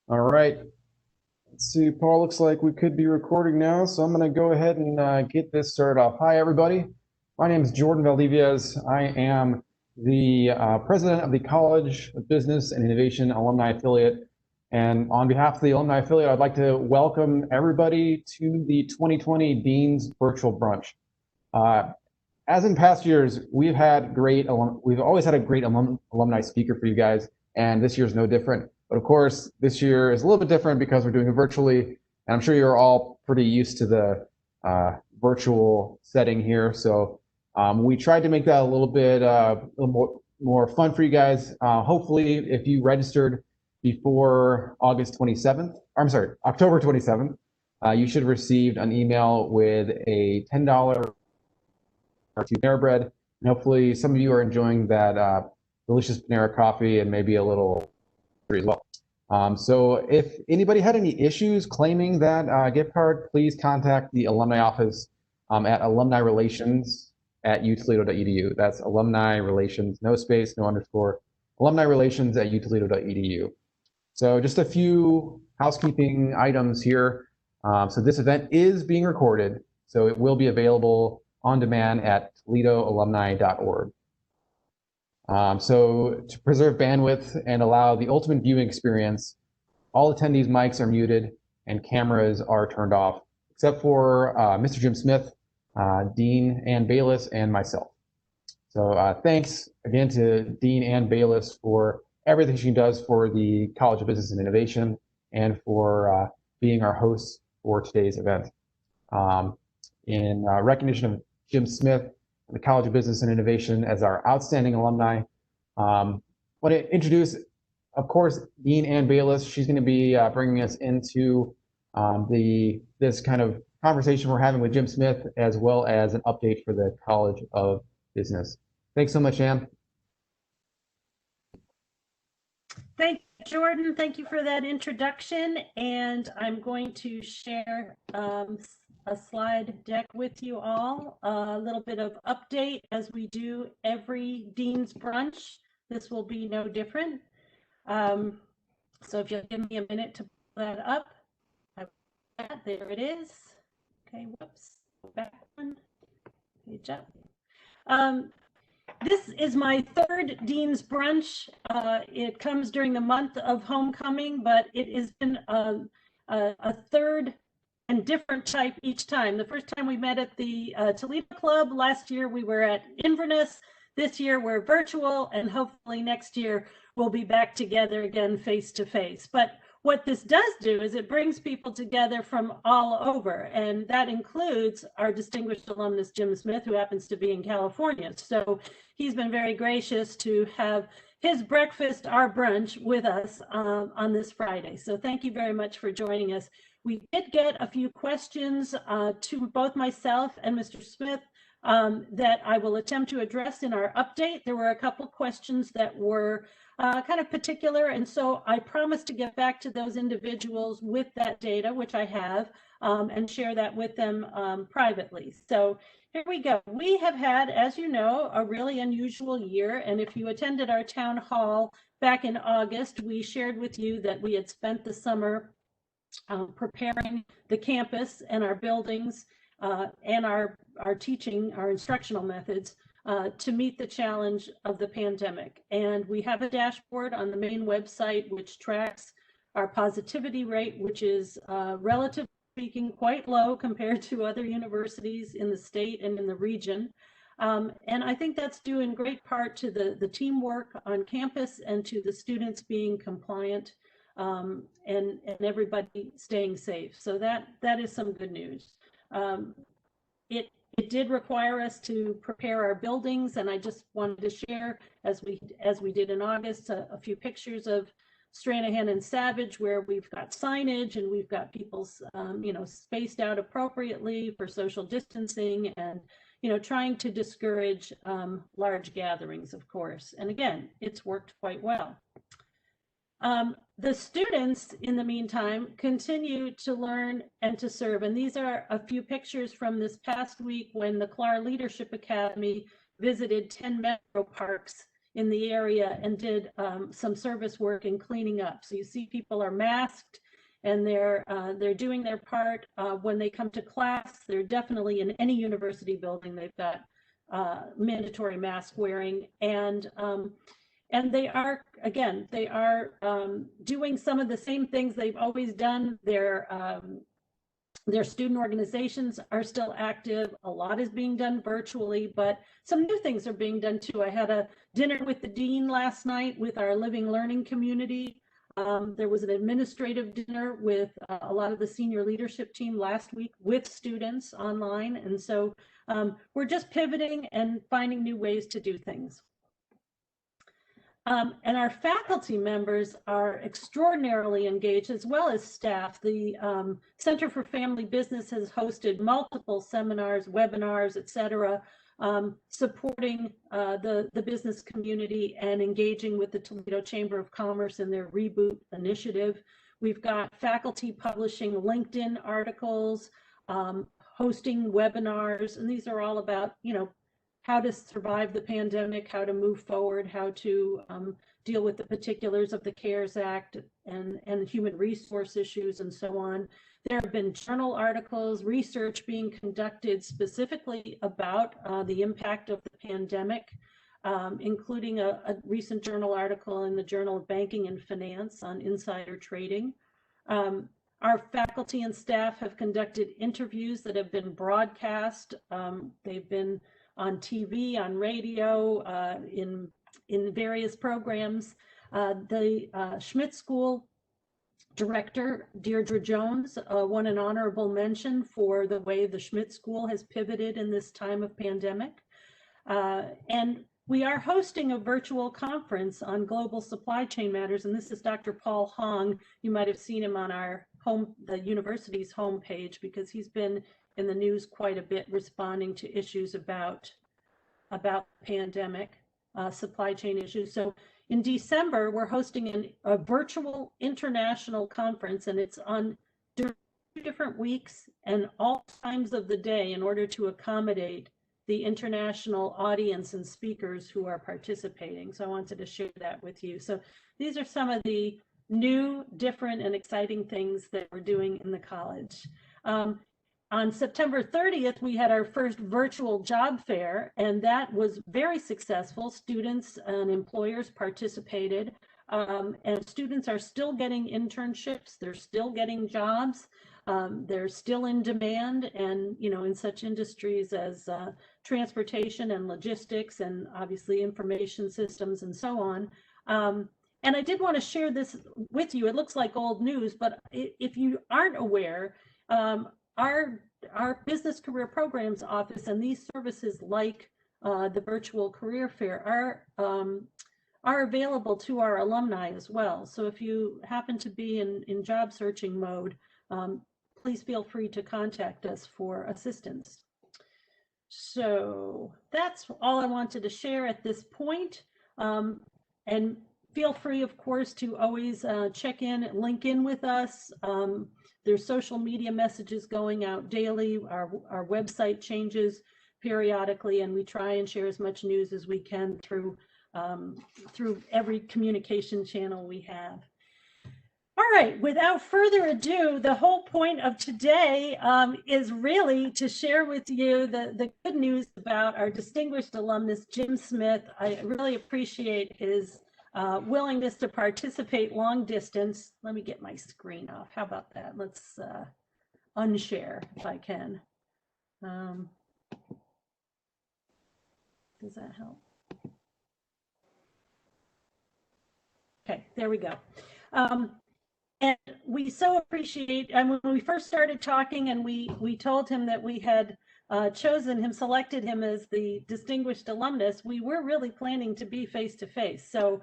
All right. Let's see, Paul, looks like we could be recording now, so I'm going to go ahead and get this started off. Hi, everybody. My name is Jordan Valdivias. I am the president of the College of Business and Innovation Alumni Affiliate. And on behalf of the Alumni Affiliate, I'd like to welcome everybody to the 2020 Dean's Virtual Brunch. As in past years, we've always had a great alumni speaker for you guys, and this year's no different. But of course, this year is a little bit different because we're doing it virtually, and I'm sure you're all pretty used to the virtual setting here. So we tried to make that a little bit more fun for you guys. Hopefully, if you registered before October 27th, you should have received an email with a $10 to Panera Bread. And hopefully some of you are enjoying that delicious Panera coffee and maybe a little free as well. So if anybody had any issues claiming that gift card, please contact the alumni office at alumnirelations@utoledo.edu. That's alumni relations, no space, no underscore, alumnirelations@utoledo.edu. So just a few housekeeping items here. So this event is being recorded, so it will be available on demand at toledoalumni.org. So to preserve bandwidth and allow the ultimate viewing experience, all attendees' mics are muted and cameras are turned off, except for Mr. Jim Smith, Dean Ann Balazs, and myself. So thanks again to Dean Ann Balazs for everything she does for the College of Business and Innovation and for being our host for today's event. In recognition of Jim Smith, the College of Business and Innovation, as our outstanding alumni. I want to introduce, of course, Dean Ann Balazs. She's going to be bringing us into this kind of conversation we're having with Jim Smith, as well as an update for the College of Business. Thanks so much, Ann. Thank you, Jordan. Thank you for that introduction. And I'm going to share a slide deck with you all, a little bit of update as we do every Dean's Brunch. This will be no different. So if you'll give me a minute to pull that up, there it is. Okay, whoops, back one, page up. This is my third Dean's Brunch. It comes during the month of homecoming, but it has been a third and different type each time. The first time we met at the Toledo Club. Last year we were at Inverness. This year we're virtual, and hopefully next year we'll be back together again face to face. But what this does do is it brings people together from all over, and that includes our distinguished alumnus, Jim Smith, who happens to be in California. So he's been very gracious to have his breakfast, our brunch, with us on this Friday. So thank you very much for joining us. We did get a few questions to both myself and Mr. Smith that I will attempt to address in our update. There were a couple questions that were kind of particular, and so I promised to get back to those individuals with that data, which I have, and share that with them privately. So here we go. We have had, as you know, a really unusual year, and if you attended our town hall back in August, we shared with you that we had spent the summer preparing the campus and our buildings and our teaching, our instructional methods to meet the challenge of the pandemic. And we have a dashboard on the main website which tracks our positivity rate, which is relatively speaking quite low compared to other universities in the state and in the region. And I think that's due in great part to the teamwork on campus and to the students being compliant and everybody staying safe. So that is some good news. It did require us to prepare our buildings, and I just wanted to share, as we did in August, a few pictures of Stranahan and Savage, where we've got signage and we've got people, spaced out appropriately for social distancing, and trying to discourage large gatherings, of course. And again, it's worked quite well. The students, in the meantime, continue to learn and to serve. And these are a few pictures from this past week when the CLAR Leadership Academy visited 10 metro parks in the area and did some service work in cleaning up. So you see people are masked and they're doing their part. When they come to class, they're definitely in any university building, they've got mandatory mask wearing, and they are, again, they are doing some of the same things they've always done. Their student organizations are still active. A lot is being done virtually, but some new things are being done too. I had a dinner with the dean last night with our living learning community. There was an administrative dinner with a lot of the senior leadership team last week with students online. And so we're just pivoting and finding new ways to do things. And our faculty members are extraordinarily engaged, as well as staff. The Center for Family Business has hosted multiple seminars, webinars, et cetera, supporting the business community and engaging with the Toledo Chamber of Commerce in their Reboot initiative. We've got faculty publishing LinkedIn articles, hosting webinars, and these are all about, how to survive the pandemic, how to move forward, how to deal with the particulars of the CARES Act and human resource issues and so on. There have been journal articles, research being conducted specifically about the impact of the pandemic, including a recent journal article in the Journal of Banking and Finance on insider trading. Our faculty and staff have conducted interviews that have been broadcast. They've been on TV, on radio, in various programs. The Schmidt School director, Deirdre Jones, won an honorable mention for the way the Schmidt School has pivoted in this time of pandemic. And we are hosting a virtual conference on global supply chain matters, and this is Dr. Paul Hong. You might have seen him on the university's homepage, because he's been in the news quite a bit responding to issues about pandemic, supply chain issues. So in December, we're hosting a virtual international conference, and it's on 2 different weeks and all times of the day in order to accommodate the international audience and speakers who are participating. So I wanted to share that with you. So these are some of the new, different, and exciting things that we're doing in the college. On September 30th, we had our first virtual job fair, and that was very successful. Students and employers participated, and students are still getting internships. They're still getting jobs. They're still in demand, and in such industries as transportation and logistics, and obviously information systems and so on. And I did want to share this with you. It looks like old news, but if you aren't aware, our business career programs office and these services like the virtual career fair are available to our alumni as well. So if you happen to be in job searching mode, please feel free to contact us for assistance. So that's all I wanted to share at this point. And feel free, of course, to always check in, link in with us. There's social media messages going out daily. Our website changes periodically, and we try and share as much news as we can through every communication channel we have. All right, without further ado, the whole point of today is really to share with you the good news about our distinguished alumnus, Jim Smith. I really appreciate his willingness to participate long distance. Let me get my screen off. How about that? Let's unshare if I can. Does that help? Okay, there we go. And we so appreciate, and when we first started talking and we told him that we had chosen him, selected him as the distinguished alumnus, we were really planning to be face-to-face. So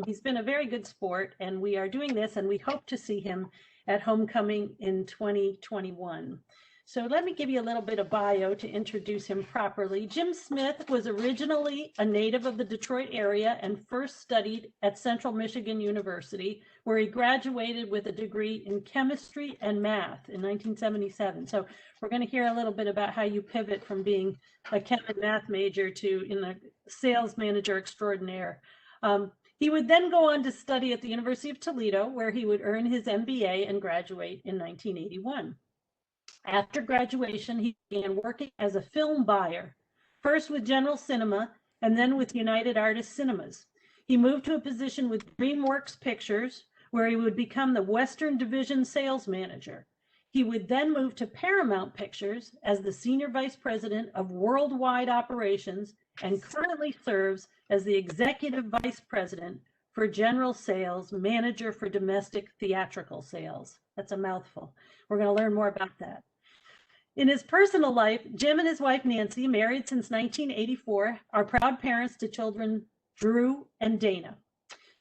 he's been a very good sport, and we are doing this, and we hope to see him at homecoming in 2021. So let me give you a little bit of bio to introduce him properly. Jim Smith was originally a native of the Detroit area and first studied at Central Michigan University, where he graduated with a degree in chemistry and math in 1977. So we're going to hear a little bit about how you pivot from being a chem and math major to a sales manager extraordinaire. He would then go on to study at the University of Toledo, where he would earn his MBA and graduate in 1981. After graduation, he began working as a film buyer, first with General Cinema and then with United Artists Cinemas. He moved to a position with DreamWorks Pictures, where he would become the Western Division sales manager. He would then move to Paramount Pictures as the Senior Vice President of Worldwide Operations and currently serves as the Executive Vice President for General Sales Manager for Domestic Theatrical Sales. That's a mouthful. We're going to learn more about that. In his personal life, Jim and his wife Nancy, married since 1984, are proud parents to children Drew and Dana.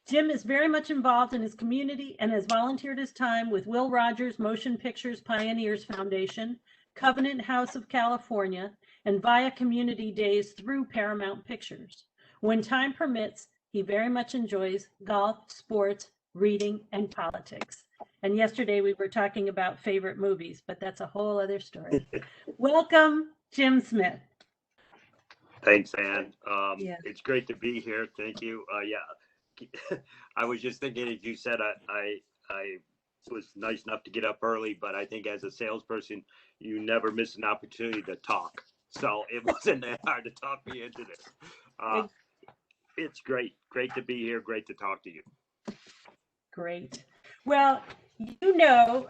Jim is very much involved in his community and has volunteered his time with Will Rogers Motion Pictures Pioneers Foundation, Covenant House of California, and via community days through Paramount Pictures. When time permits, he very much enjoys golf, sports, reading, and politics. And yesterday we were talking about favorite movies, but that's a whole other story. Welcome, Jim Smith. Thanks, Ann. Yeah. It's great to be here. Thank you. Yeah, I was just thinking, as you said, I was nice enough to get up early, but I think as a salesperson, you never miss an opportunity to talk. So it wasn't that hard to talk me into this. It's great to be here. Great to talk to you. Great. Well, you know,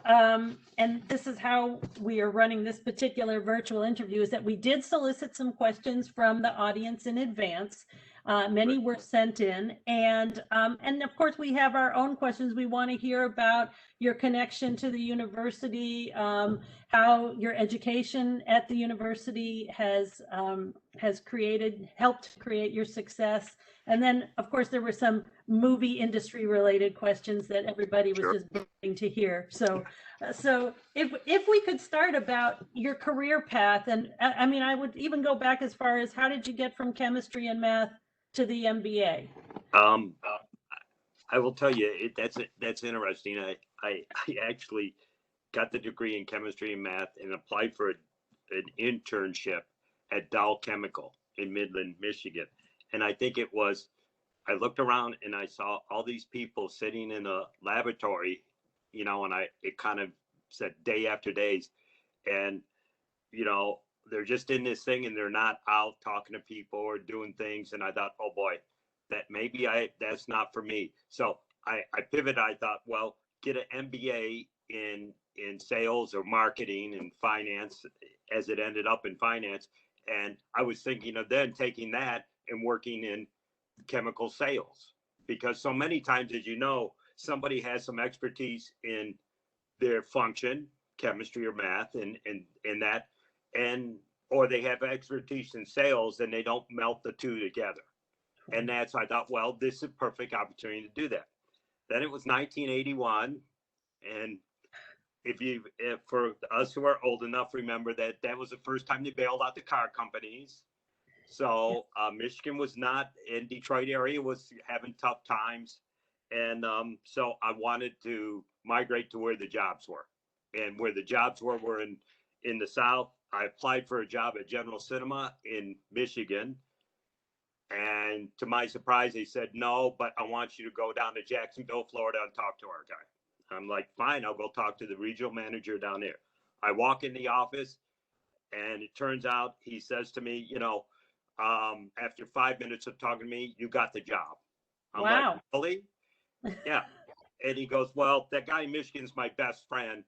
and this is how we are running this particular virtual interview, is that we did solicit some questions from the audience in advance. Many were sent in, and of course we have our own questions. We want to hear about your connection to the university, how your education at the university has helped create your success. And then, of course, there were some movie industry related questions that everybody was just waiting to hear. So if we could start about your career path, and I mean, I would even go back as far as how did you get from chemistry and math to the MBA? I will tell you, that's interesting. I actually got the degree in chemistry and math and applied for an internship at Dow Chemical in Midland, Michigan. And I think it was, I looked around and I saw all these people sitting in a laboratory, you know, and it kind of said day after days. And, you know, they're just in this thing and they're not out talking to people or doing things. And I thought, oh boy, that maybe that's not for me. So I pivoted. I thought, well, get an MBA in sales or marketing and finance, as it ended up in finance. And I was thinking of then taking that and working in chemical sales, because so many times, as you know, somebody has some expertise in their function, chemistry or math, and that, or they have expertise in sales and they don't melt the two together. And that's, I thought, well, this is a perfect opportunity to do that. Then it was 1981, and if for us who are old enough, remember that was the first time they bailed out the car companies. So Michigan was not, in Detroit area was having tough times. And so I wanted to migrate to where the jobs were. And where the jobs were in the South. I applied for a job at General Cinema in Michigan. And to my surprise, they said, no, but I want you to go down to Jacksonville, Florida and talk to our guy. I'm like, fine, I'll go talk to the regional manager down there. I walk in the office and it turns out he says to me, you know, after 5 minutes of talking to me, you got the job. I'm wow. like, really? Yeah. And he goes, well, that guy in Michigan's my best friend.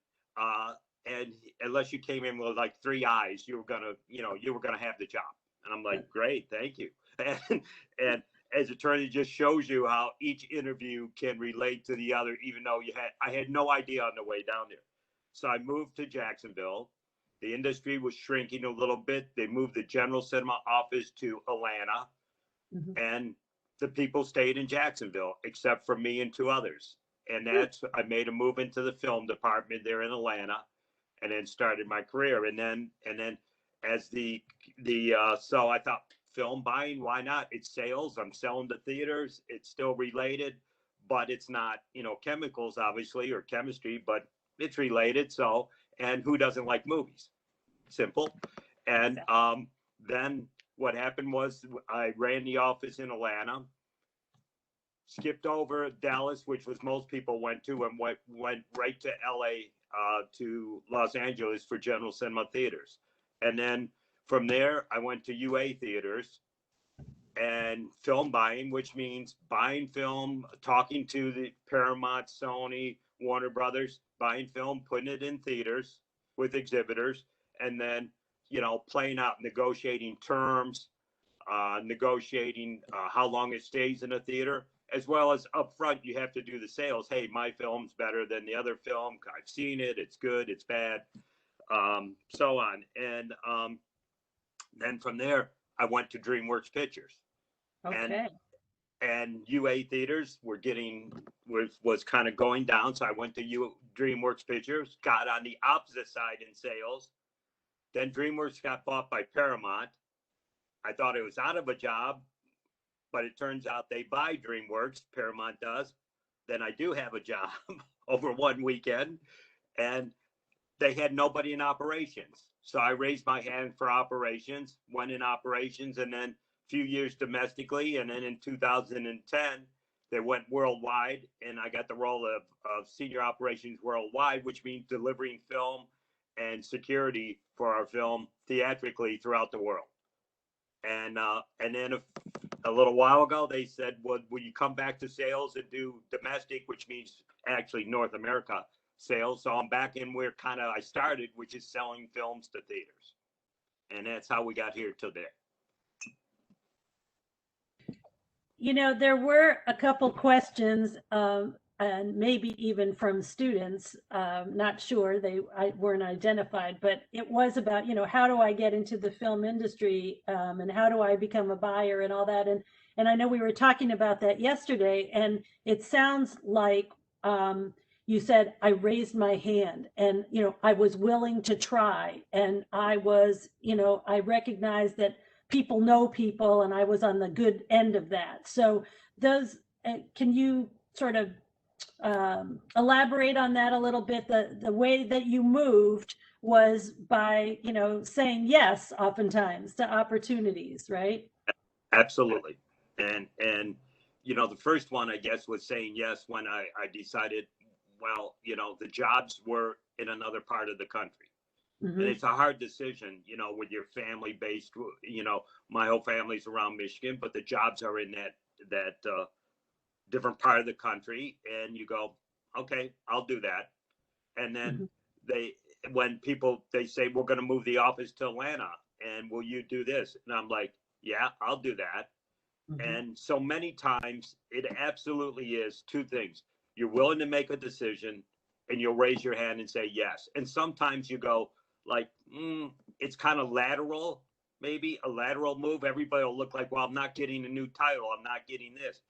And unless you came in with like 3 eyes, you were gonna have the job. And I'm like, great, thank you. And as it turns, it just shows you how each interview can relate to the other, even though I had no idea on the way down there. So I moved to Jacksonville. The industry was shrinking a little bit. They moved the General Cinema office to Atlanta, and the people stayed in Jacksonville, except for me and 2 others. And I made a move into the film department there in Atlanta, and then started my career. And then as so I thought, film buying, why not? It's sales. I'm selling to theaters. It's still related, but it's not, you know, chemicals, obviously, or chemistry, but it's related. So, and who doesn't like movies? Simple. And then what happened was I ran the office in Atlanta. skipped over Dallas, which was most people went to, and went right to LA, to Los Angeles for General Cinema Theaters. And then from there, I went to UA Theaters and film buying, which means buying film, talking to the Paramount, Sony, Warner Brothers, buying film, putting it in theaters with exhibitors, and then, playing out, negotiating terms, negotiating how long it stays in a theater, as well as up front, you have to do the sales. Hey, my film's better than the other film. I've seen it. It's good. It's bad. So on. And then from there, I went to DreamWorks Pictures. Okay. And UA Theaters was kind of going down. So I went to DreamWorks Pictures, got on the opposite side in sales. Then DreamWorks got bought by Paramount. I thought it was out of a job, but it turns out they buy DreamWorks, Paramount does. Then I do have a job over one weekend, and they had nobody in operations. So I raised my hand for operations, went in operations, and then a few years domestically. And then in 2010, they went worldwide, and I got the role of senior operations worldwide, which means delivering film and security for our film theatrically throughout the world. And then a little while ago, they said, will you come back to sales and do domestic, which means actually North America sales. So I'm back in where I started, which is selling films to theaters. And that's how we got here today. There were a couple questions, and maybe even from students, not sure, they weren't identified, but it was about, how do I get into the film industry, and how do I become a buyer and all that. And I know we were talking about that yesterday, and it sounds like you said, I raised my hand and, I was willing to try, and I was, I recognized that people know people, and I was on the good end of that. So can you sort of elaborate on that a little bit? The way that you moved was by, saying yes, oftentimes, to opportunities, right? Absolutely. And the first one, I guess, was saying yes when I decided, well, the jobs were in another part of the country. Mm-hmm. And it's a hard decision, with your family based, my whole family's around Michigan, but the jobs are in that different part of the country. And you go, okay, I'll do that. And then mm-hmm. they say, we're going to move the office to Atlanta, and will you do this? And I'm like, yeah, I'll do that. Mm-hmm. And so many times it absolutely is two things. You're willing to make a decision, and you'll raise your hand and say yes. And sometimes you go like, it's kind of lateral, maybe a lateral move. Everybody will look like, well, I'm not getting a new title. I'm not getting this.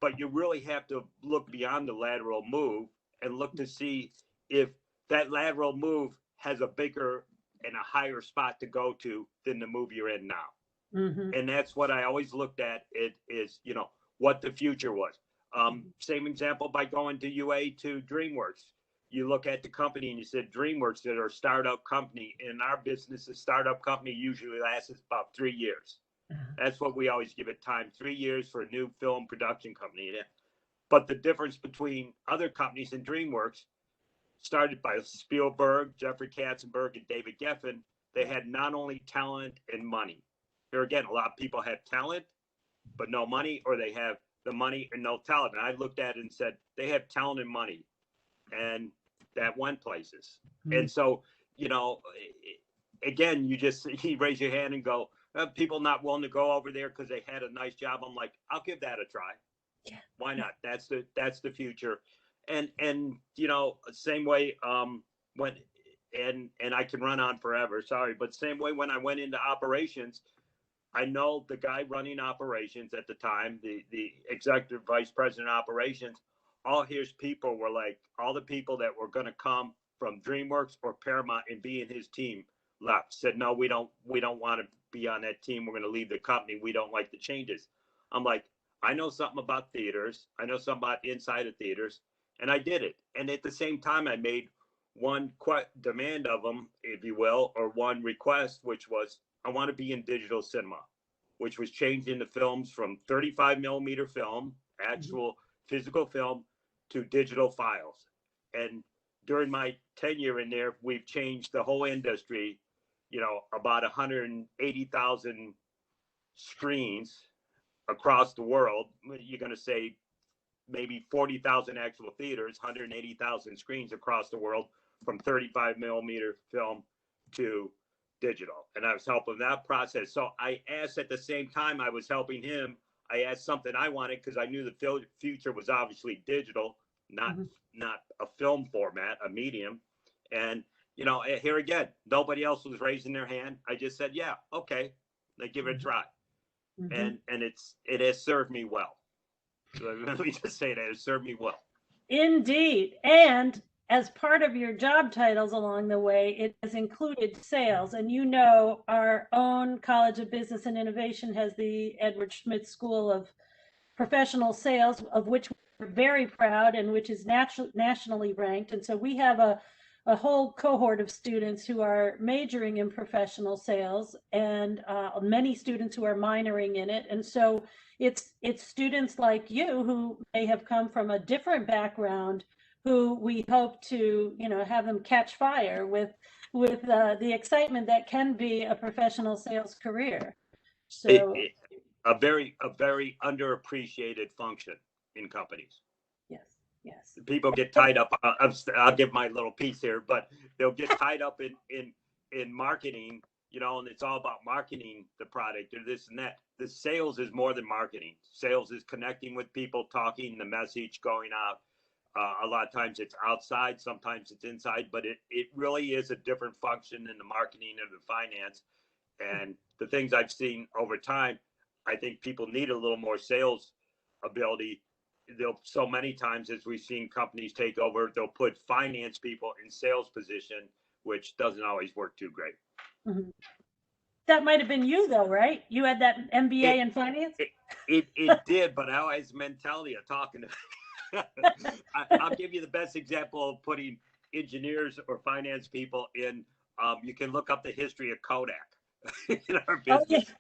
But you really have to look beyond the lateral move and look to see if that lateral move has a bigger and a higher spot to go to than the move you're in now. Mm-hmm. And that's what I always looked at. It is, what the future was. Same example by going to UA to DreamWorks. You look at the company and you said DreamWorks, that are a startup company. In our business, a startup company usually lasts about 3 years. That's what we always give it time, 3 years for a new film production company. But the difference between other companies and DreamWorks, started by Spielberg, Jeffrey Katzenberg, and David Geffen, they had not only talent and money. Here again, a lot of people have talent, but no money, or they have the money and no talent. And I looked at it and said, they have talent and money, and that went places. Mm-hmm. And so, again, you raise your hand and go, people not willing to go over there because they had a nice job. I'm like, I'll give that a try. Yeah. Why not? That's the future. And same way when I can run on forever, sorry, but same way when I went into operations, I know the guy running operations at the time, the executive vice president of operations, all his people were like, all the people that were going to come from DreamWorks or Paramount and be in his team left, said, no, we don't want to be on that team. We're going to leave the company. We don't like the changes. I'm like, I know something about theaters. I know something about inside of theaters. And I did it. And at the same time, I made one demand of them, if you will, or one request, which was, I want to be in digital cinema, which was changing the films from 35 millimeter film actual physical film to digital files. And during my tenure in there, we've changed the whole industry, about 180,000 screens across the world. You're going to say maybe 40,000 actual theaters, 180,000 screens across the world, from 35 millimeter film to digital. And I was helping that process. So I asked, at the same time I was helping him, I asked something I wanted, because I knew the future was obviously digital, not a film format, a medium. And here again, nobody else was raising their hand. I just said, yeah, okay, let's give it a try. And it has served me well. So let me just say that it served me well. Indeed. And as part of your job titles along the way, it has included sales. And our own College of Business and Innovation has the Edward Schmidt School of Professional Sales, of which we're very proud and which is nationally ranked. And so we have a whole cohort of students who are majoring in professional sales, and many students who are minoring in it. And so it's students like you who may have come from a different background, who we hope to have them catch fire with the excitement that can be a professional sales career. So a very underappreciated function in companies. Yes. People get tied up. I'll give my little piece here, but they'll get tied up in marketing, and it's all about marketing the product or this and that. The sales is more than marketing. Sales is connecting with people, talking, the message going out. A lot of times it's outside, sometimes it's inside, but it really is a different function than the marketing or the finance. And the things I've seen over time, I think people need a little more sales ability. So many times, as we've seen companies take over, they'll put finance people in sales position, which doesn't always work too great. That might have been you, though, right? You had that MBA in finance? It did, but I always mentality of talking to I'll give you the best example of putting engineers or finance people in. You can look up the history of Kodak in our business.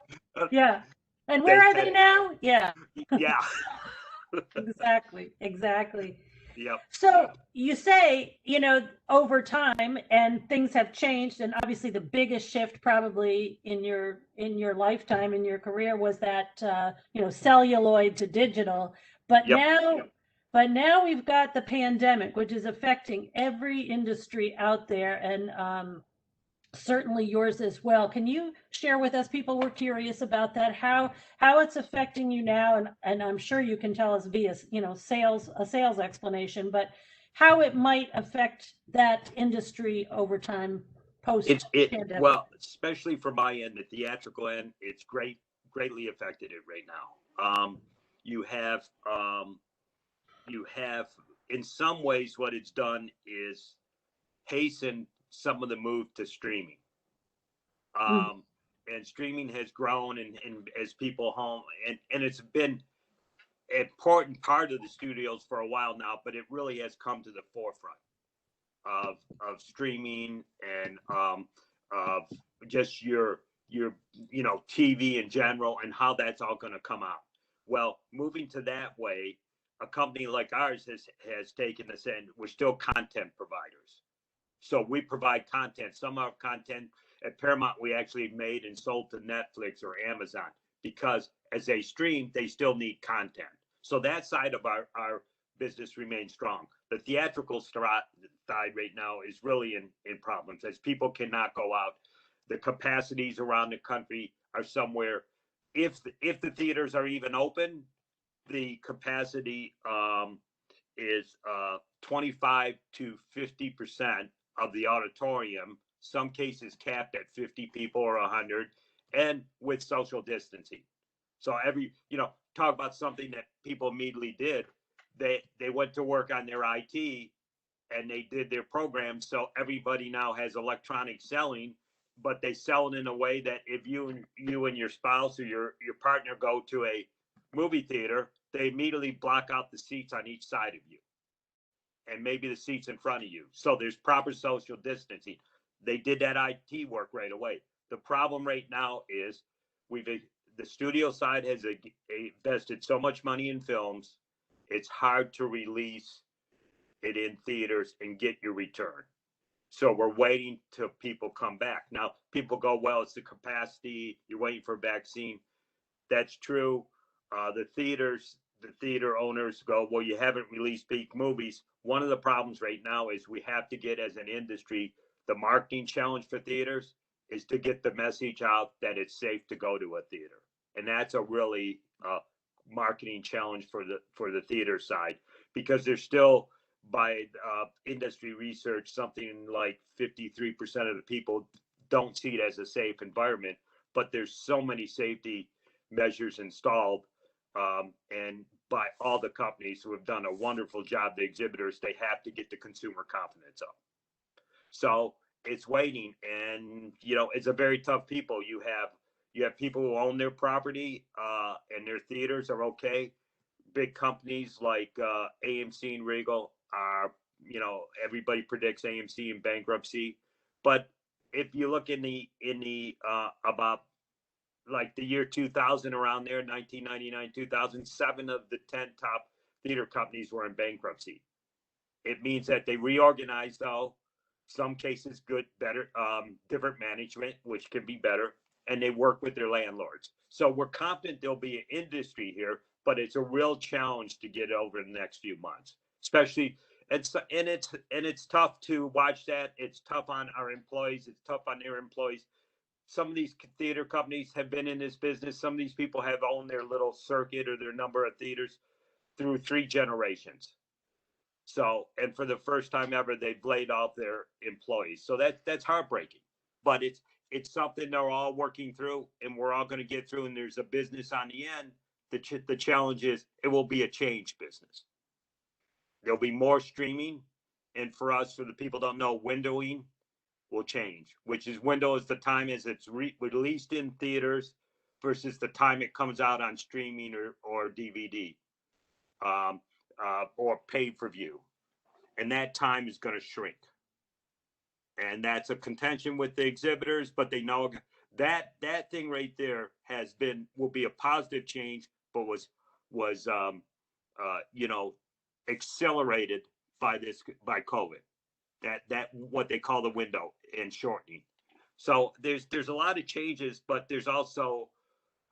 Yeah. And where are they now? Yeah. Yeah. Exactly. Yep. So you say, over time, and things have changed, and obviously the biggest shift probably in your lifetime, in your career, was that celluloid to digital. But now we've got the pandemic, which is affecting every industry out there, and certainly yours as well. Can you share with us? People were curious about that, how it's affecting you now, and I'm sure you can tell us via a sales explanation, but how it might affect that industry over time post pandemic. Well, especially for my end, the theatrical end, it's greatly affected it right now. You have in some ways, what it's done is hasten some of the move to streaming. And streaming has grown and as people home, and it's been an important part of the studios for a while now, but it really has come to the forefront of streaming and of just your TV in general, and how that's all going to come out. Well, moving to that way, a company like ours has taken us in. We're still content providers. So we provide content. Some of our content at Paramount, we actually made and sold to Netflix or Amazon, because as they stream, they still need content. So that side of our business remains strong. The theatrical side right now is really in problems, as people cannot go out. The capacities around the country are somewhere, if the theaters are even open, the capacity is 25 to 50% of the auditorium, some cases capped at 50 people or 100, and with social distancing. So talk about something that people immediately did. They went to work on their IT and they did their program. So everybody now has electronic selling, but they sell it in a way that if you and your spouse or your partner go to a movie theater, they immediately block out the seats on each side of you, and maybe the seats in front of you. So there's proper social distancing. They did that IT work right away. The problem right now is the studio side has invested so much money in films it's hard to release it in theaters and get your return. So we're waiting till people come back. Now, people go, well, it's the capacity, you're waiting for a vaccine. That's true. The theater owners go, well, you haven't released peak movies. One of the problems right now is we have to get, as an industry, the marketing challenge for theaters is to get the message out that it's safe to go to a theater. And that's a really marketing challenge for the theater side, because there's still, by industry research, something like 53% of the people don't see it as a safe environment, but there's so many safety measures installed, and by all the companies who have done a wonderful job, the exhibitors, they have to get the consumer confidence up. So it's waiting, and it's a very tough people. You have people who own their property, and their theaters are okay. Big companies like AMC and Regal are, everybody predicts AMC in bankruptcy. But if you look in the about like the year 2000, around there, 1999, 2007 of the 10 top theater companies were in bankruptcy. It means that they reorganized, though. Some cases, good, better, different management, which can be better, and they work with their landlords. So we're confident there'll be an industry here, but it's a real challenge to get over the next few months. Especially, it's tough to watch that. It's tough on our employees. It's tough on their employees. Some of these theater companies have been in this business. Some of these people have owned their little circuit or their number of theaters through 3 generations. So, and for the first time ever, they've laid off their employees. So that's heartbreaking, but it's something they're all working through, and we're all going to get through. And there's a business on the end. The challenge is it will be a change business. There'll be more streaming, and for us, for the people who don't know, windowing will change, which is window is the time as it's released in theaters versus the time it comes out on streaming or DVD. Or pay-per-view, and that time is going to shrink, and that's a contention with the exhibitors, but they know that thing right there will be a positive change, but was accelerated by COVID, that what they call the window and shortening. So there's a lot of changes, but there's also,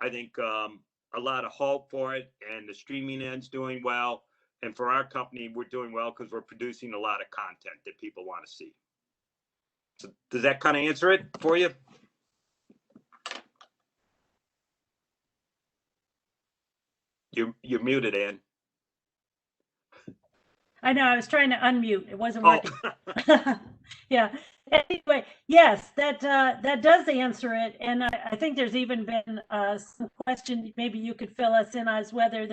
I think, a lot of hope for it, and the streaming end's doing well. And for our company, we're doing well because we're producing a lot of content that people want to see. So does that kind of answer it for you? You're muted, Ann. I know, I was trying to unmute. It wasn't working. Oh. Yeah. Anyway, yes, that does answer it. And I think there's even been some question, maybe you could fill us in as whether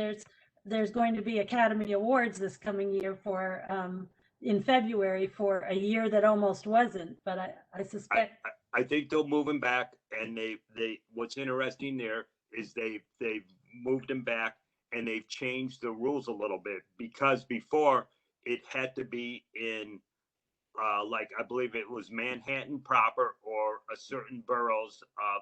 there's going to be Academy Awards this coming year for in February for a year that almost wasn't, but I suspect. I think they'll move them back, and they what's interesting there is they've moved them back, and they've changed the rules a little bit, because before it had to be in like, I believe it was Manhattan proper or a certain boroughs of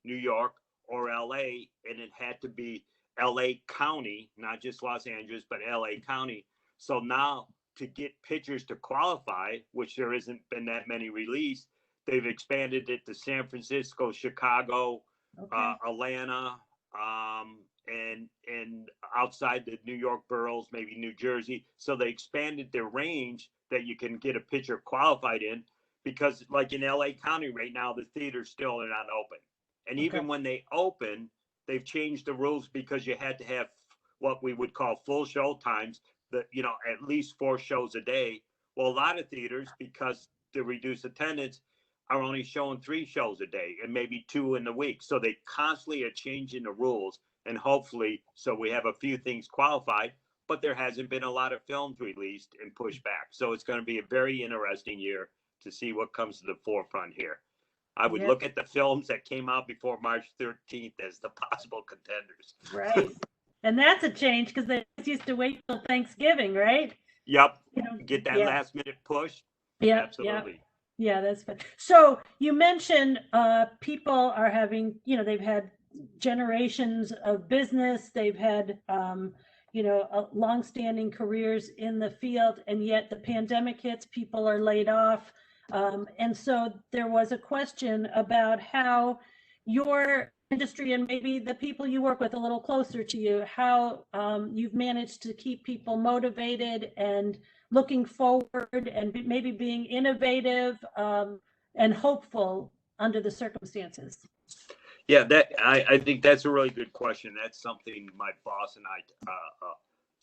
New York or LA, and it had to be LA County, not just Los Angeles, but LA County. So now to get pictures to qualify, which there isn't been that many released, they've expanded it to San Francisco, Chicago, okay, Atlanta, and outside the New York boroughs, maybe New Jersey. So they expanded their range that you can get a picture qualified in, because like in LA County right now, the theaters still are not open. And okay, even when they open, they've changed the rules, because you had to have what we would call full show times, at least 4 shows a day. Well, a lot of theaters, because to reduce attendance, are only showing 3 shows a day and maybe 2 in the week. So they constantly are changing the rules, and hopefully, so we have a few things qualified, but there hasn't been a lot of films released and pushed back. So it's going to be a very interesting year to see what comes to the forefront here. I would look at the films that came out before March 13th as the possible contenders. Right. And that's a change, because they used to wait till Thanksgiving, right? Yep. Get that last minute push. Yeah. Absolutely. Yeah, that's fun. So you mentioned people are having, they've had generations of business. They've had, longstanding careers in the field, and yet the pandemic hits, people are laid off. And so there was a question about how your industry and maybe the people you work with a little closer to you, how you've managed to keep people motivated and looking forward and maybe being innovative and hopeful under the circumstances. Yeah, I think that's a really good question. That's something my boss and I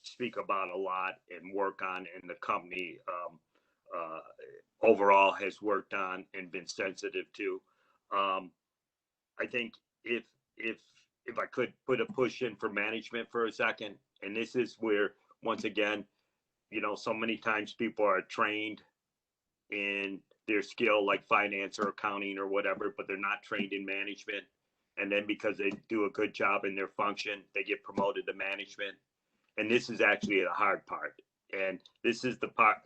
speak about a lot and work on, and the company overall has worked on and been sensitive to. I think if I could put a push in for management for a second, and this is where, once again, so many times people are trained in their skill like finance or accounting or whatever, but they're not trained in management. And then because they do a good job in their function, they get promoted to management. And this is actually the hard part. And this is the part,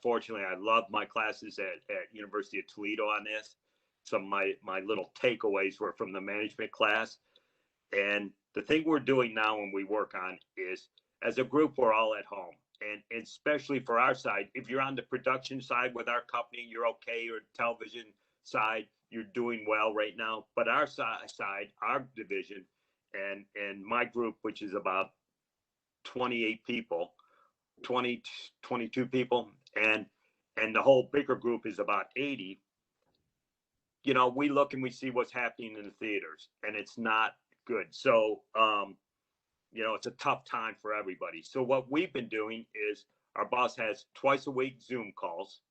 fortunately, I love my classes at University of Toledo on this. Some of my little takeaways were from the management class. And the thing we're doing now when we work on is, as a group, we're all at home. And especially for our side, if you're on the production side with our company, you're okay, or television side, you're doing well right now. But our side, our division, and my group, which is about 28 people, 22 people, and the whole bigger group is about 80. We look and we see what's happening in the theaters, and it's not good. So, it's a tough time for everybody. So what we've been doing is, our boss has twice a week Zoom calls.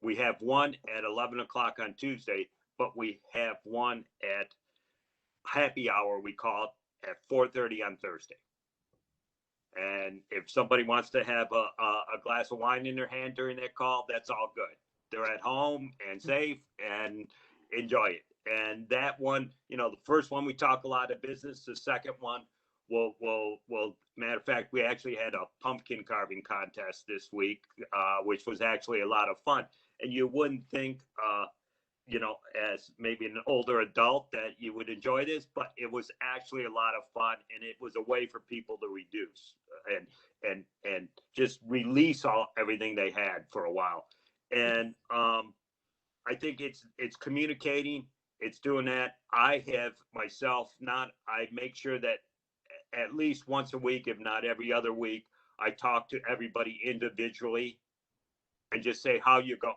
We have one at 11 o'clock on Tuesday, but we have one at happy hour, we call it, at 4:30 on Thursday. And if somebody wants to have a glass of wine in their hand during that call, that's all good. They're at home and safe and enjoy it. And that one, the first one, we talk a lot of business. The second one, we'll matter of fact, we actually had a pumpkin carving contest this week, which was actually a lot of fun. And you wouldn't think, as maybe an older adult, that you would enjoy this, but it was actually a lot of fun, and it was a way for people to reduce and just release everything they had for a while. And I think it's communicating, it's doing that. I have myself I make sure that at least once a week, if not every other week, I talk to everybody individually and just say, how are you doing?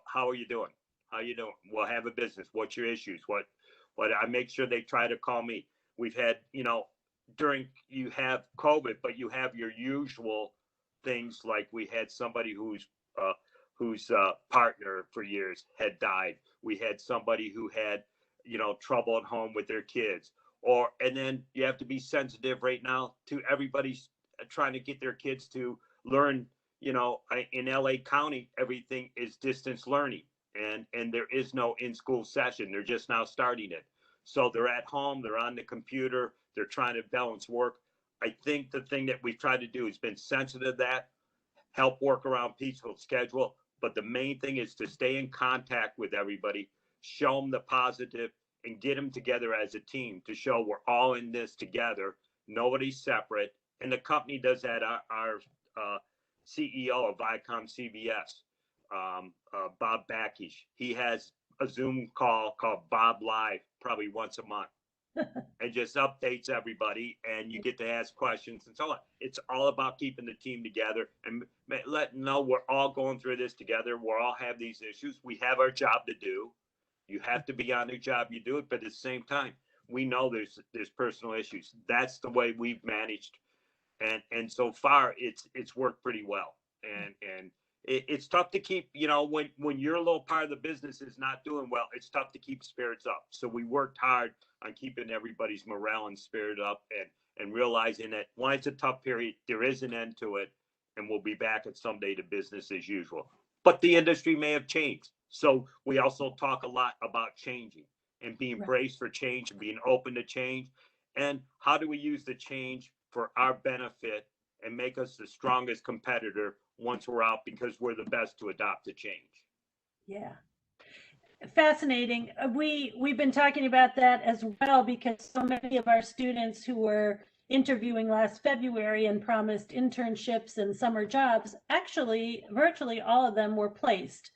How you doing? We'll have a business. What's your issues? What I make sure they try to call me. We've had, you have COVID, but you have your usual things, like we had somebody whose partner for years had died. We had somebody who had, trouble at home with their kids. And then you have to be sensitive right now to everybody's trying to get their kids to learn. In LA County, everything is distance learning, and there is no in-school session. They're just now starting it. So they're at home, they're on the computer, they're trying to balance work. I think the thing that we've tried to do is been sensitive to that, help work around people's schedule. But the main thing is to stay in contact with everybody, show them the positive, and get them together as a team to show we're all in this together. Nobody's separate. And the company does that. Our CEO of Viacom CBS, Bob Bakish, he has a Zoom call called Bob Live probably once a month, and just updates everybody, and you get to ask questions and so on. It's all about keeping the team together and letting know we're all going through this together. We all have these issues. We have our job to do. You have to be on your job, you do it, but at the same time, we know there's personal issues. That's the way we've managed, and so far it's worked pretty well. And it's tough to keep, when your little part of the business is not doing well, it's tough to keep spirits up. So we worked hard on keeping everybody's morale and spirit up, and realizing that when it's a tough period, there is an end to it, and we'll be back at someday to business as usual. But the industry may have changed. So we also talk a lot about changing and being braced for change and being open to change. And how do we use the change for our benefit and make us the strongest competitor once we're out, because we're the best to adopt the change. Yeah. Fascinating. We've been talking about that as well, because so many of our students who were interviewing last February and promised internships and summer jobs, actually, virtually all of them were placed.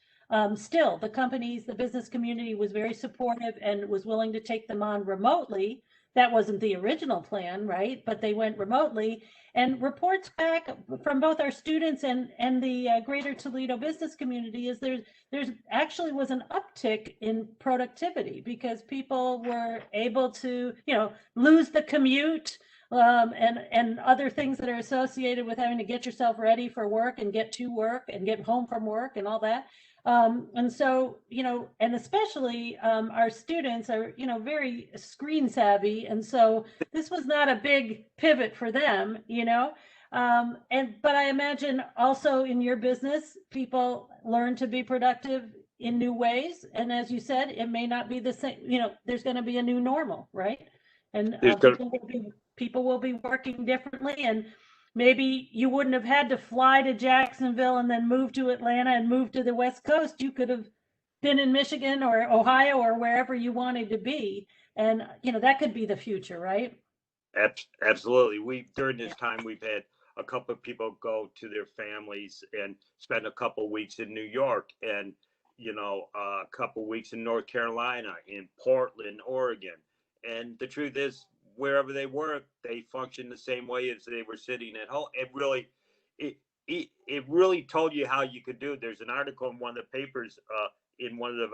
Still, the business community was very supportive and was willing to take them on remotely. That wasn't the original plan, right? But they went remotely. And reports back from both our students and the greater Toledo business community is there's actually was an uptick in productivity because people were able to, lose the commute, and other things that are associated with having to get yourself ready for work and get to work and get home from work and all that. And so, and especially our students are, very screen savvy. And so this was not a big pivot for them, but I imagine also in your business, people learn to be productive in new ways. And as you said, it may not be the same, there's going to be a new normal, right? And people will be working differently, and maybe you wouldn't have had to fly to Jacksonville and then move to Atlanta and move to the West Coast. You could have been in Michigan or Ohio or wherever you wanted to be. And, that could be the future, right? Absolutely. During this time, we've had a couple of people go to their families and spend a couple of weeks in New York and, a couple of weeks in North Carolina, in Portland, Oregon. And the truth is, wherever they work, they function the same way as they were sitting at home. It really told you how you could do it. There's an article in one of the papers, in one of the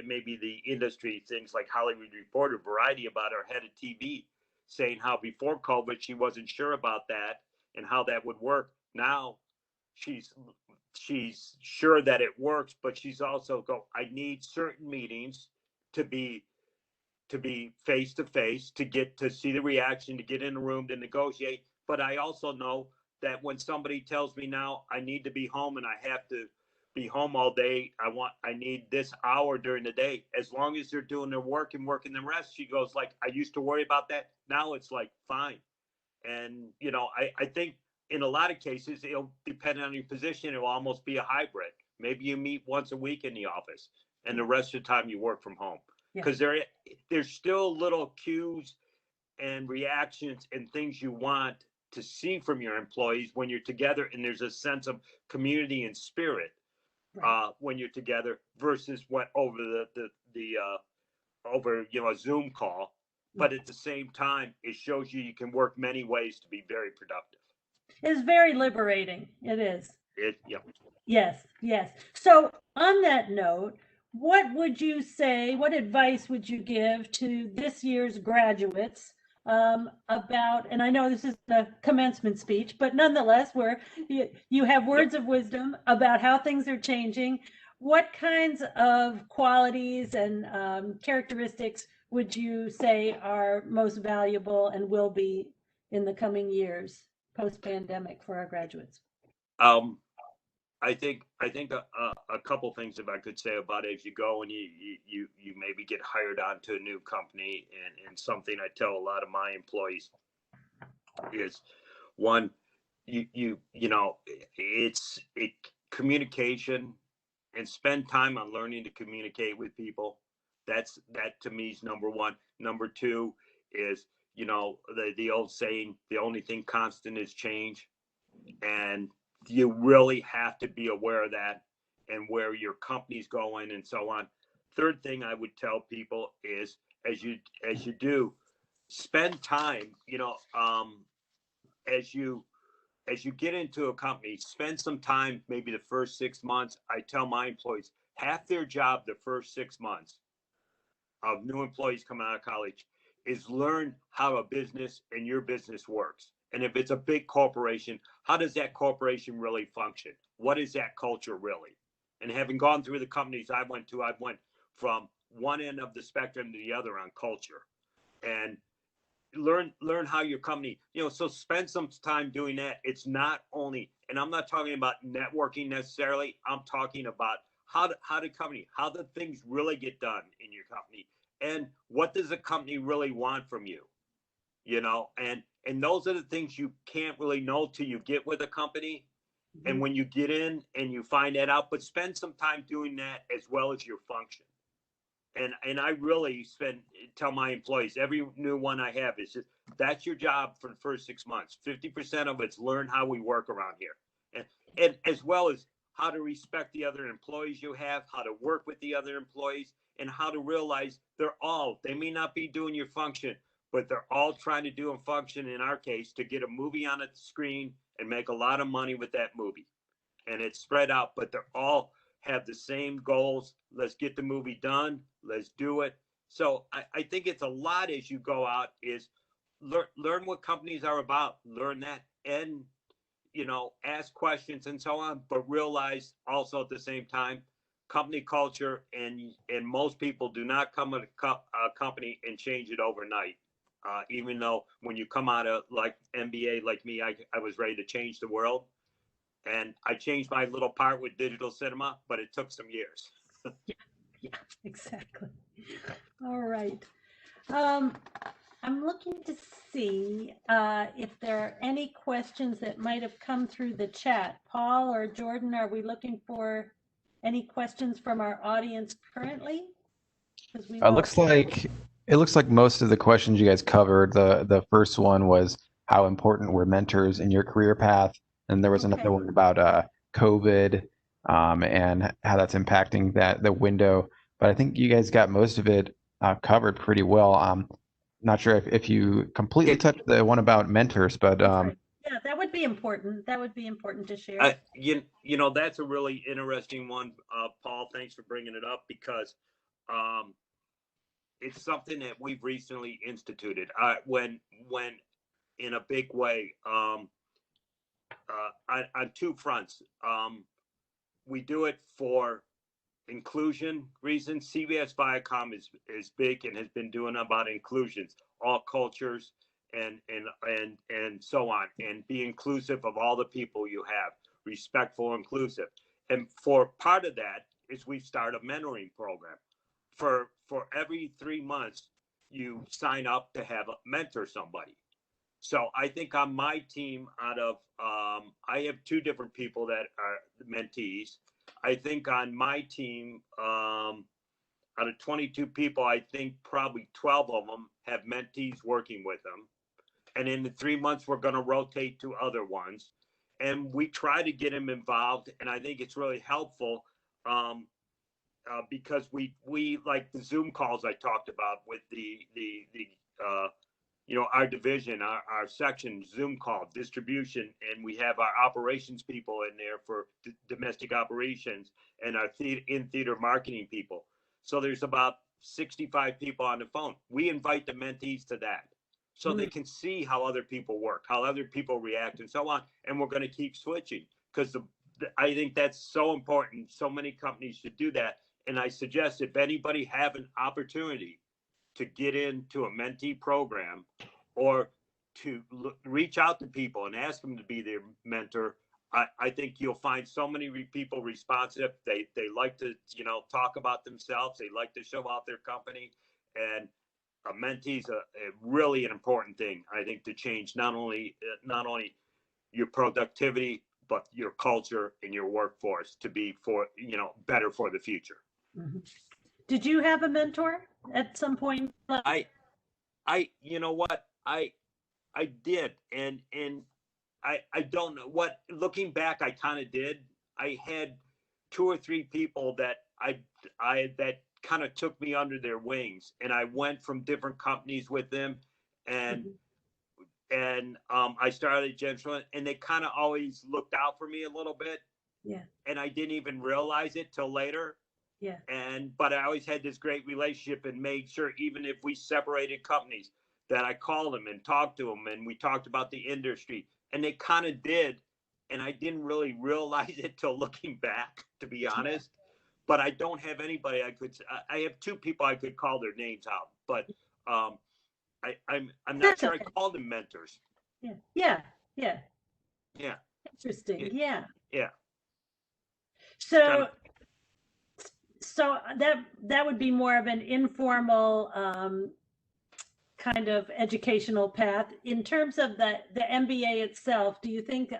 maybe the industry things like Hollywood Reporter, Variety, about our head of TV, saying how before COVID she wasn't sure about that and how that would work. Now she's sure that it works, but she's also I need certain meetings to be face to face, to get to see the reaction, to get in the room, to negotiate. But I also know that when somebody tells me now I need to be home and I have to be home all day, I need this hour during the day, as long as they're doing their work and working the rest. She goes, like, I used to worry about that. Now it's like, fine. And, I think in a lot of cases, it'll depend on your position. It'll almost be a hybrid. Maybe you meet once a week in the office and the rest of the time you work from home. Because there's still little cues and reactions and things you want to see from your employees when you're together, and there's a sense of community and spirit when you're together versus what over over a Zoom call. But at the same time, it shows you can work many ways to be very productive. It's very liberating. It is. Yes. So on that note, what advice would you give to this year's graduates about, and I know this is the commencement speech, but nonetheless, you have words of wisdom about how things are changing. What kinds of qualities and characteristics would you say are most valuable and will be in the coming years post-pandemic for our graduates? I think a couple things, if I could say, about it as you go and you maybe get hired onto a new company, and something I tell a lot of my employees is, one, it's communication, and spend time on learning to communicate with people. That to me is number one. Number two is, the old saying, the only thing constant is change. And you really have to be aware of that and where your company's going and so on. Third thing I would tell people is, as you do, spend time, as you get into a company, spend some time, maybe the first 6 months. I tell my employees, half their job the first 6 months of new employees coming out of college is learn how a business and your business works. And if it's a big corporation, how does that corporation really function? What is that culture really? And having gone through the companies I went from one end of the spectrum to the other on culture, and learn how your company, so spend some time doing that. It's not only, and I'm not talking about networking necessarily. I'm talking about how the things really get done in your company, and what does the company really want from you, and those are the things you can't really know till you get with a company. Mm-hmm. And when you get in and you find that out, but spend some time doing that as well as your function. And I really tell my employees, every new one I have, is just That's your job for the first 6 months. 50% of it's learn how we work around here. And as well as how to respect the other employees you have, how to work with the other employees, and how to realize they may not be doing your function, but they're all trying to do a function, in our case, to get a movie on the screen and make a lot of money with that movie. And it's spread out, but they're all have the same goals. Let's get the movie done. Let's do it. So I think it's a lot as you go out is learn what companies are about, learn that, and, ask questions and so on, but realize also at the same time, company culture and most people do not come at a company and change it overnight. Even though when you come out of like MBA, like me, I was ready to change the world. And I changed my little part with digital cinema, but it took some years. Yeah, exactly. All right. I'm looking to see if there are any questions that might have come through the chat. Paul or Jordan, are we looking for any questions from our audience currently? It looks like most of the questions you guys covered. The first one was how important were mentors in your career path, and there was another one about COVID and how that's impacting the window. But I think you guys got most of it covered pretty well. Not sure if you completely touched the one about mentors, but yeah, that would be important. That would be important to share. That's a really interesting one, Paul. Thanks for bringing it up because it's something that we've recently instituted. When in a big way on two fronts. We do it for inclusion reasons. CBS Viacom is big and has been doing about inclusions, all cultures and so on, and be inclusive of all the people you have, respectful, inclusive. And for part of that is we start a mentoring program. For every 3 months, you sign up to have a mentor somebody. So I think on my team, I have 2 different people that are mentees. I think on my team, out of 22 people, I think probably 12 of them have mentees working with them. And in the 3 months, we're going to rotate to other ones. And we try to get them involved. And I think it's really helpful because we like the Zoom calls I talked about with our division, our section Zoom call distribution, and we have our operations people in there for domestic operations and our in-theater marketing people. So there's about 65 people on the phone. We invite the mentees to that so they can see how other people work, how other people react, and so on. And we're going to keep switching because I think that's so important. So many companies should do that. And I suggest if anybody have an opportunity to get into a mentee program or to reach out to people and ask them to be their mentor, I think you'll find so many people responsive. They like to, talk about themselves. They like to show out their company, and a mentee is a really an important thing, I think, to change not only your productivity, but your culture and your workforce to be better for the future. Mm-hmm. Did you have a mentor at some point? You know what? I did. And I don't know what, looking back, I kind of did. I had 2 or 3 people that that kind of took me under their wings, and I went from different companies with them, and I started Gentleman, and they kind of always looked out for me a little bit. Yeah. And I didn't even realize it till later. Yeah. But I always had this great relationship and made sure, even if we separated companies, that I called them and talked to them, and we talked about the industry, and they kind of did. And I didn't really realize it till looking back, to be honest. But I don't have anybody I have 2 people I could call their names out, but I'm not sure I called them mentors. Yeah. Interesting. Yeah. So that would be more of an informal kind of educational path. In terms of the MBA itself, do you think,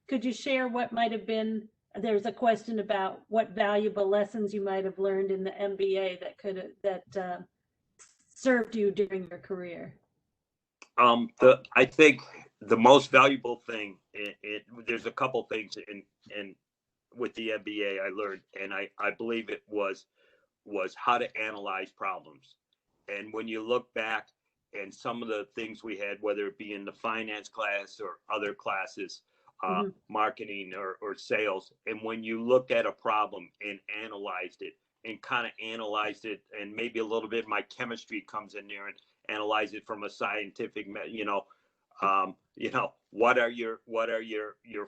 could you share what might have been, there's a question about what valuable lessons you might have learned in the MBA that served you during your career? I think the most valuable thing, there's a couple things in with the MBA I learned, and I believe it was how to analyze problems. And when you look back and some of the things we had, whether it be in the finance class or other classes, marketing or sales, and when you looked at a problem and analyzed it and maybe a little bit my chemistry comes in there and analyze it from a scientific, what are your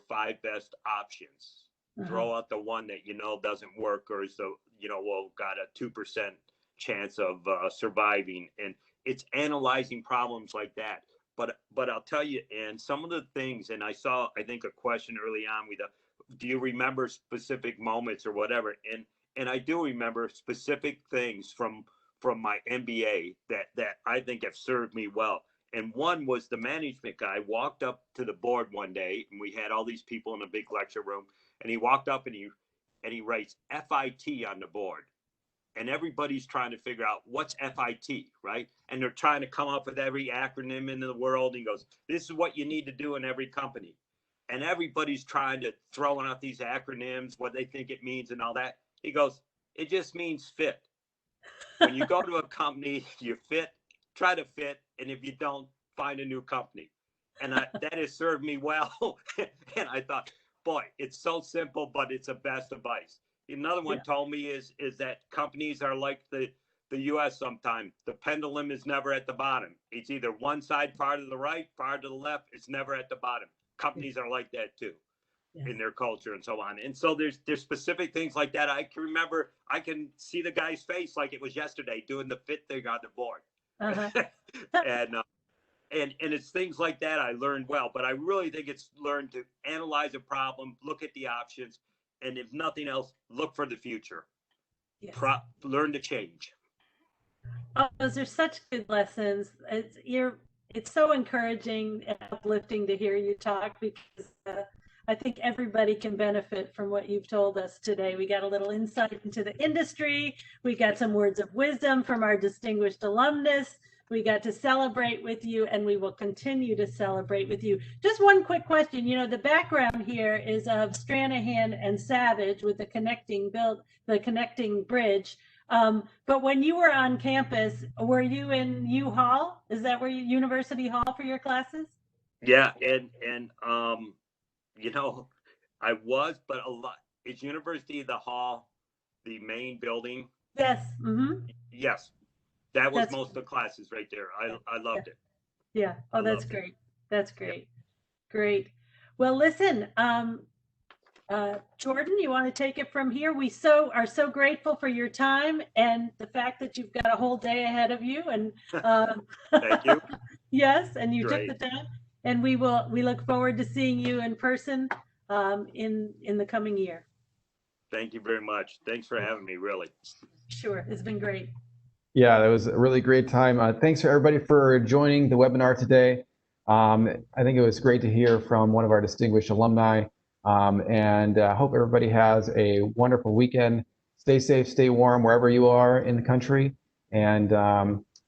five best options? Throw out the one that doesn't work or is got a 2% chance of surviving, and it's analyzing problems like that. But I'll tell you, and some of the things, and I think a question early on do you remember specific moments or whatever? And I do remember specific things from my MBA that I think have served me well. And one was the management guy walked up to the board one day, and we had all these people in a big lecture room, and he walked up and he writes FIT on the board. And everybody's trying to figure out what's FIT, right? And they're trying to come up with every acronym in the world. He goes, this is what you need to do in every company. And everybody's trying to throw out these acronyms, what they think it means and all that. He goes, it just means fit. When you go to a company, you try to fit. And if you don't, find a new company. And that has served me well. And I thought, boy, it's so simple, but it's the best advice. Another one told me is that companies are like the U.S. sometimes. The pendulum is never at the bottom. It's either one side far to the right, far to the left. It's never at the bottom. Companies are like that too, in their culture and so on. And so there's specific things like that. I can remember, I can see the guy's face like it was yesterday doing the fit thing on the board. And it's things like that I learned well. But I really think it's learned to analyze a problem, look at the options, and if nothing else, look for the future. Yes. Learn to change. Oh, those are such good lessons. It's so encouraging and uplifting to hear you talk, because I think everybody can benefit from what you've told us today. We got a little insight into the industry. We got some words of wisdom from our distinguished alumnus. We got to celebrate with you, and we will continue to celebrate with you. Just one quick question. The background here is of Stranahan and Savage with the connecting bridge. But when you were on campus, were you in U Hall? Is that where University Hall for your classes? Yeah, and I was, but a lot. Is University the Hall the main building? Yes. Yes. That was most of the classes right there. I loved it. Yeah. Oh, that's great. That's great. Yeah. Great. Well, listen, Jordan, you want to take it from here? We are so grateful for your time and the fact that you've got a whole day ahead of you. And thank you. Yes, and you took the time. And we look forward to seeing you in person in the coming year. Thank you very much. Thanks for having me, really. Sure. It's been great. Yeah, that was a really great time. Thanks for everybody for joining the webinar today. I think it was great to hear from one of our distinguished alumni, and I hope everybody has a wonderful weekend. Stay safe, stay warm wherever you are in the country, and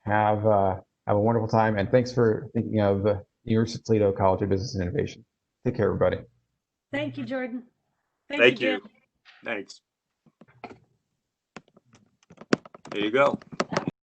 have a wonderful time. And thanks for thinking of the University of Toledo College of Business and Innovation. Take care, everybody. Thank you, Jordan. Thank you. Thanks. There you go.